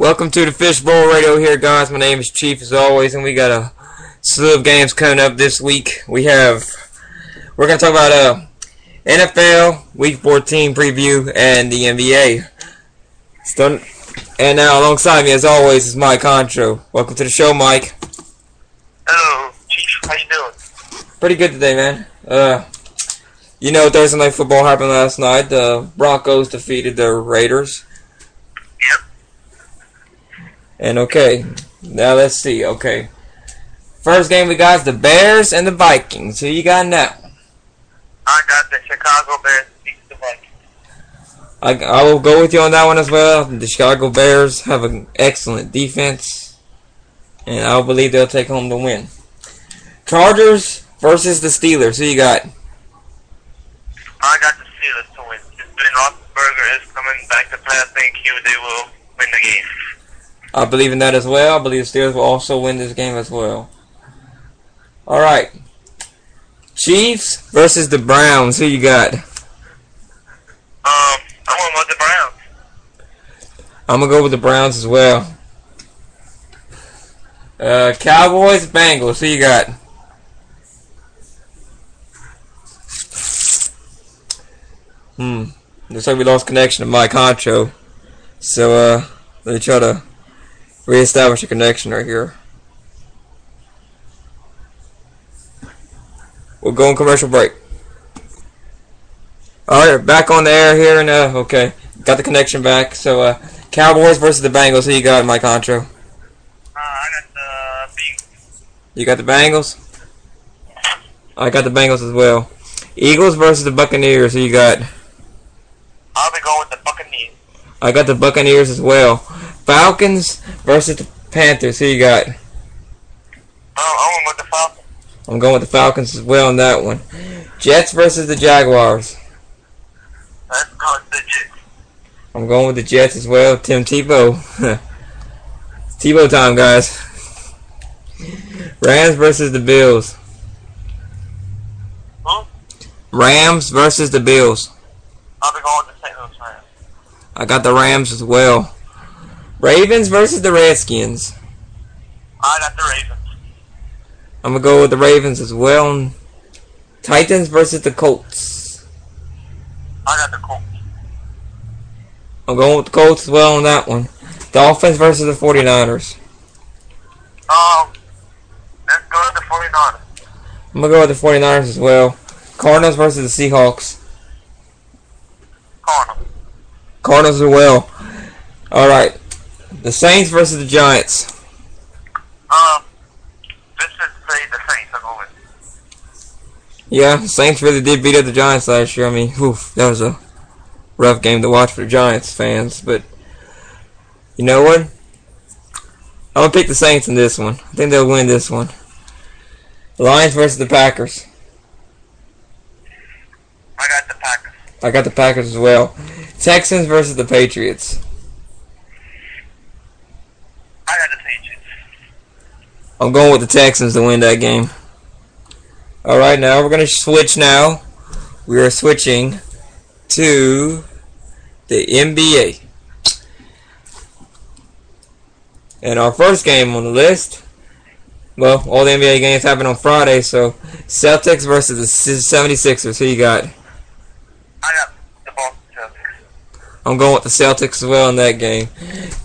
Welcome to the Fishbowl Radio here, guys. My name is Chief, as always, and we got a slew of games coming up this week. We're going to talk about NFL Week 14 preview and the NBA. And now, alongside me, as always, is Mike Contro. Welcome to the show, Mike. Hello, Chief. How you doing? Pretty good today, man. Thursday Night Football happened last night. The Broncos defeated the Raiders. Yep. And now let's see. First game we got is the Bears and the Vikings. Who you got now? I got the Chicago Bears beat the Vikings. I will go with you on that one as well. The Chicago Bears have an excellent defense, and I believe they'll take home the win. Chargers versus the Steelers. Who you got? I got the Steelers to win. Ben Roethlisberger is coming back to play. I think they will win the game. I believe in that as well. I believe the Steelers will also win this game as well. Alright. Chiefs versus the Browns. Who you got? I'm going with the Browns. I'm going to go with the Browns as well. Cowboys, Bengals. Who you got? Looks like we lost connection to Mike Concho. So, let me try to reestablish a connection right here. We'll go on commercial break. Alright, back on the air here, and got the connection back. So, Cowboys versus the Bengals. Who you got, Mike Concho? I got the Bengals. You got the Bengals? I got the Bengals as well. Eagles versus the Buccaneers. Who you got? I'll be going with the Buccaneers. I got the Buccaneers as well. Falcons versus the Panthers. Who you got? I'm going with the Falcons. I'm going with the Falcons as well on that one. Jets versus the Jaguars. Let's go with the Jets. I'm going with the Jets as well. Tim Tebow. It's Tebow time, guys. Rams versus the Bills. Who? Rams versus the Bills. I'll be going with the St. Louis Rams. I got the Rams as well. Ravens versus the Redskins. I got the Ravens. I'm going to go with the Ravens as well. Titans versus the Colts. I got the Colts. I'm going with the Colts as well on that one. Dolphins versus the 49ers. Let's go with the 49ers. I'm going to go with the 49ers as well. Cardinals versus the Seahawks. Cardinals as well. Alright. The Saints versus the Giants. Let's just say the Saints are going. Yeah, the Saints really did beat up the Giants last year. I mean, that was a rough game to watch for the Giants fans. But, you know what? I'm going to pick the Saints in this one. I think they'll win this one. The Lions versus the Packers. I got the Packers. I got the Packers as well. Texans versus the Patriots. I got the Patriots. I'm going with the Texans to win that game. Alright, now we're going to switch now. We are switching to the NBA. And our first game on the list, well, all the NBA games happen on Friday, so Celtics versus the 76ers. Who you got? I got the Boston Celtics. I'm going with the Celtics as well in that game.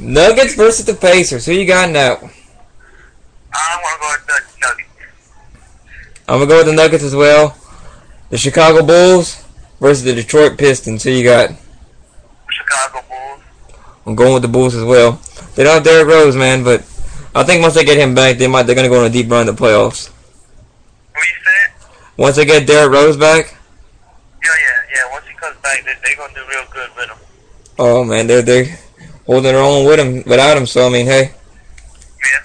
Nuggets versus the Pacers. Who you got now? I want to go with the Nuggets. I'm going to go with the Nuggets as well. The Chicago Bulls versus the Detroit Pistons. Who you got? Chicago Bulls. I'm going with the Bulls as well. They don't have Derrick Rose, man, but I think once they get him back, they're going to go on a deep run in the playoffs. What you said? Once they get Derrick Rose back? Yeah. Once he comes back, they're going to do real good with him. Oh, man, they're holding their own without him, so, I mean, hey. Yeah.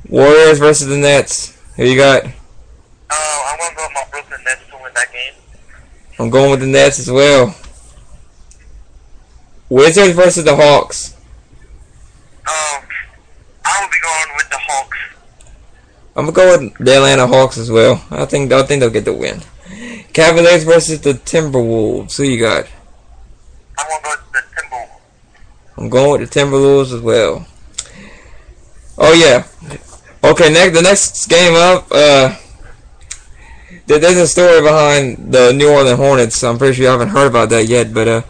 Warriors versus the Nets. Who you got? I'm going to go with my Brooklyn Nets to win that game. I'm going with the Nets as well. Wizards versus the Hawks. I will be going with the Hawks. I'm gonna go with the Atlanta Hawks as well. I think they'll get the win. Cavaliers versus the Timberwolves. Who you got? I'm gonna go with the Timberwolves. I'm going with the Timberwolves as well. Oh yeah. Okay, the next game up, there's a story behind the New Orleans Hornets. I'm pretty sure you haven't heard about that yet, but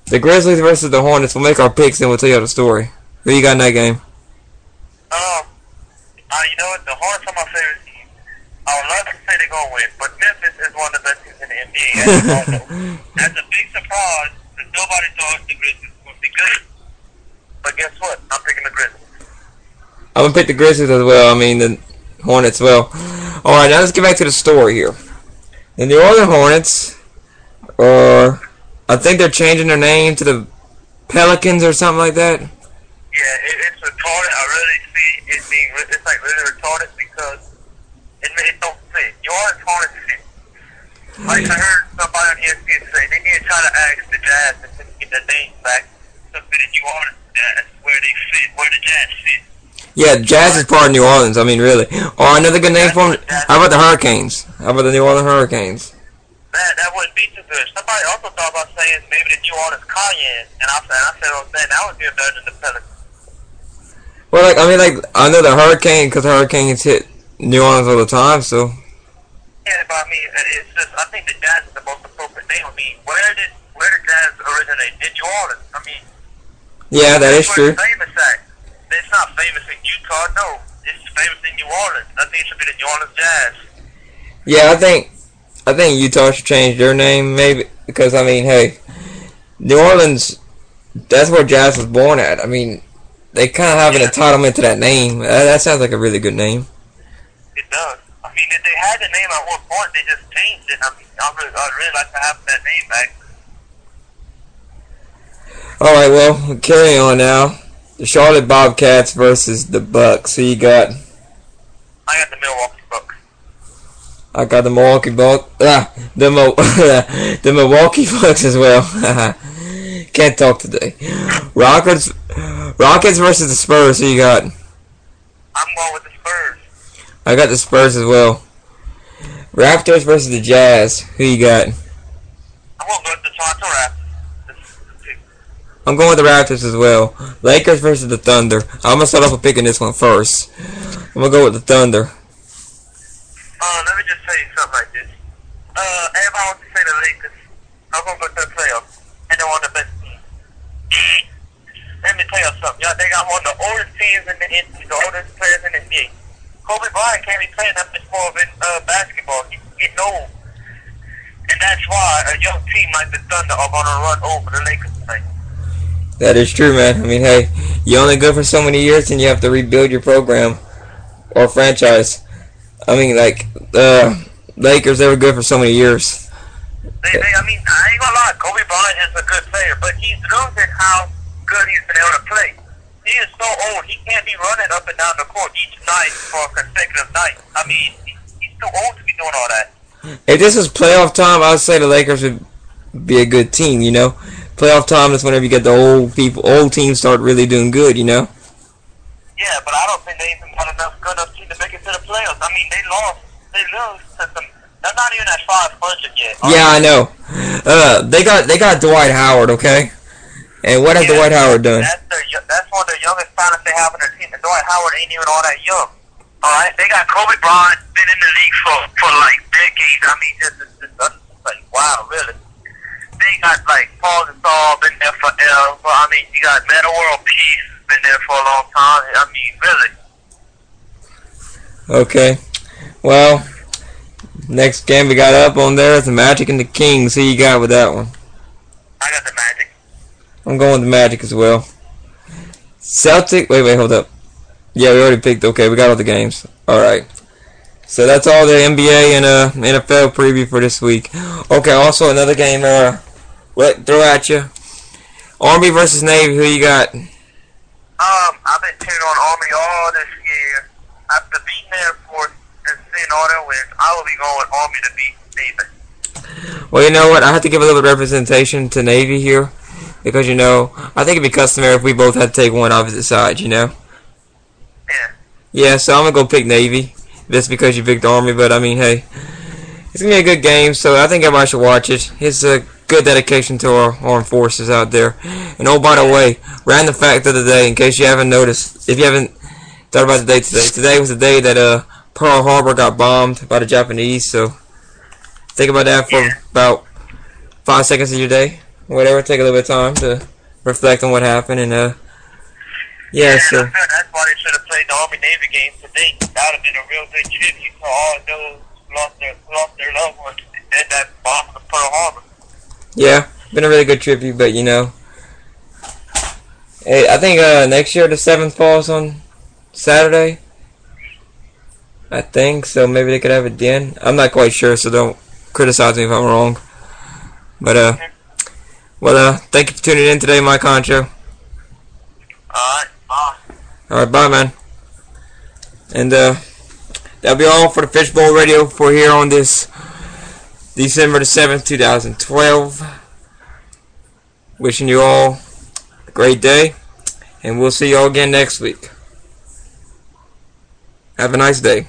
the Grizzlies versus the Hornets. We'll make our picks and we'll tell you the story. Who you got in that game? You know what? The Hornets are my favorite team. I would love to say they're going to win, but Memphis is one of the best teams in the NBA. That's a big surprise because nobody thought the Grizzlies would be good. But guess what? I'm picking the Grizzlies. I'm gonna pick the Grizzlies as well. I mean the Hornets as well. All right, now let's get back to the story here. The New Orleans Hornets, I think they're changing their name to the Pelicans or something like that. Yeah, it's retarded. I really see it being, it's like really retarded because it don't fit. New Orleans Hornets fit. Like I heard somebody on ESPN say, they need to try to ask the Jazz to get their names back to fit in New Orleans. That's where they fit, where the Jazz fit. Yeah, Jazz is part of New Orleans. I mean, really. Oh, another good name for them. How about the Hurricanes? How about the New Orleans Hurricanes? That wouldn't be too good. Somebody also thought about saying maybe the New Orleans Cayenne, and I said, that would be better than the Pelicans. Well, I know the Hurricane because Hurricanes hit New Orleans all the time, so. Yeah, but I mean, it's just, I think the Jazz is the most appropriate name. I mean, where did Jazz originate? In New Orleans. I mean. Yeah, that is true. Where's famous at? It's not famous in Utah, no. It's famous in New Orleans. I think it should be the New Orleans Jazz. Yeah, I think Utah should change their name, maybe, because, I mean, hey, New Orleans, that's where Jazz was born at. I mean, they kind of have an entitlement to that name. That sounds like a really good name. It does. I mean, if they had the name at one point, they just changed it. I mean, I'd really like to have that name back. Alright, well, carry on now. The Charlotte Bobcats versus the Bucks. Who you got? I got the Milwaukee Bucks. I got the Milwaukee Bucks. The Milwaukee Bucks as well. Can't talk today. Rockets versus the Spurs. Who you got? I'm going with the Spurs. I got the Spurs as well. Raptors versus the Jazz. Who you got? I'm going to go with the Toronto Raptors. I'm going with the Raptors as well. Lakers versus the Thunder. I'm going to start off with picking this one first. I'm going to go with the Thunder. Let me just say something like this. Everybody wants to say the Lakers. I'm going to go to the playoffs. And they're one of the best teams. Let me tell you something. Y'all, they got one of the oldest teams in the NBA, the oldest players in the NBA. Kobe Bryant can't be playing that much more in basketball. He's getting old. And that's why a young team like the Thunder are going to run over the Lakers tonight. That is true, man. I mean, hey, you're only good for so many years and you have to rebuild your program or franchise. I mean, like, Lakers, they were good for so many years. I mean, I ain't gonna lie, Kobe Bryant is a good player, but he's losing how good he's been able to play. He is so old, he can't be running up and down the court each night for a consecutive night. I mean, he's too old to be doing all that. If this was playoff time, I would say the Lakers would be a good team, you know? Playoff time is whenever you get the old teams start really doing good, you know? Yeah, but I don't think they even got good enough team to make it to the playoffs. I mean, they lose to some. They're not even at 500 yet. Yeah, I know. They got Dwight Howard, okay? And what has Dwight Howard done? That's one of the youngest talents they have on their team. And Dwight Howard ain't even all that young. All right, they got Kobe Bryant, been in the league for like decades. I mean, just like wow, really. They got like Paul Gasol, been there forever. I mean, you got Meta World Peace, been there for a long time. I mean, really. Okay. Well, next game we got up on there is the Magic and the Kings. Who you got with that one? I got the Magic. I'm going with the Magic as well. Celtic. Wait, hold up. Yeah, we already picked. Okay, we got all the games. All right. So that's all the NBA and NFL preview for this week. Okay. Also another game. Throw at you. Army versus Navy. Who you got? I've been cheering on Army all this year. After beating Air Force and seeing all their wins, I will be going with Army to beat Navy. Well, you know what? I have to give a little representation to Navy here. Because, you know, I think it'd be customary if we both had to take one opposite side, you know? Yeah. Yeah, so I'm going to go pick Navy. Just because you picked Army, but I mean, hey. It's going to be a good game, so I think everybody should watch it. It's good dedication to our armed forces out there. And oh, by the way, random fact of the day, in case you haven't noticed, if you haven't thought about the day today, today was the day that Pearl Harbor got bombed by the Japanese. So think about that for about 5 seconds of your day, whatever. Take a little bit of time to reflect on what happened, and yeah. So that's why they should have played the Army Navy game today. That would have been a real good tribute to all those who lost their loved ones in that bomb of Pearl Harbor. yeah, been a really good tribute, but you know, hey, I think next year the 7th falls on Saturday. I think so. Maybe they could have it then. I'm not quite sure, so don't criticize me if I'm wrong. But well, thank you for tuning in today, my concho. Alright, bye. Alright, bye, man. And that'll be all for the Fishbowl Radio for here on this December the 7th, 2012. Wishing you all a great day, and we'll see you all again next week. Have a nice day.